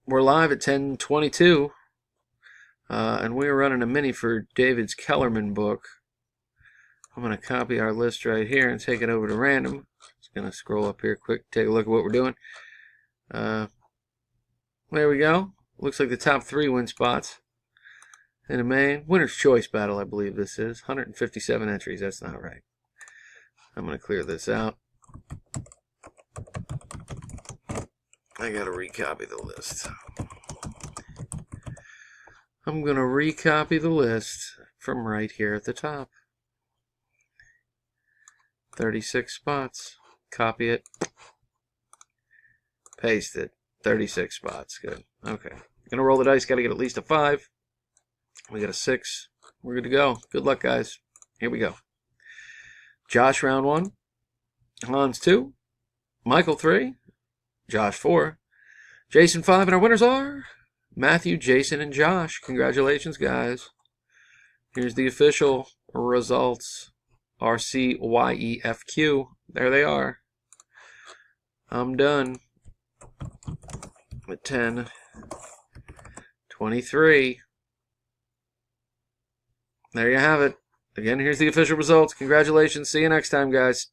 We're live at 10:22, and we're running a mini for David's Kellerman book. I'm going to copy our list right here and take it over to random. Just going to scroll up here quick, take a look at what we're doing. There we go. Looks like the top 3 win spots in a main. Winner's Choice battle, I believe this is. 157 entries. That's not right. I'm going to clear this out. I got to recopy the list. I'm going to recopy the list from right here at the top. 36 spots. Copy it. Paste it. 36 spots. Good. Okay. Going to roll the dice. Got to get at least a 5. We got a 6. We're good to go. Good luck, guys. Here we go. Josh, round 1. Hans, 2. Michael, 3. Josh, 4. Jason, 5. And our winners are Matthew, Jason, and Josh. Congratulations, guys. Here's the official results. RCYEFQ. There they are. I'm done at 10:23. There you have it. Again, here's the official results. Congratulations. See you next time, guys.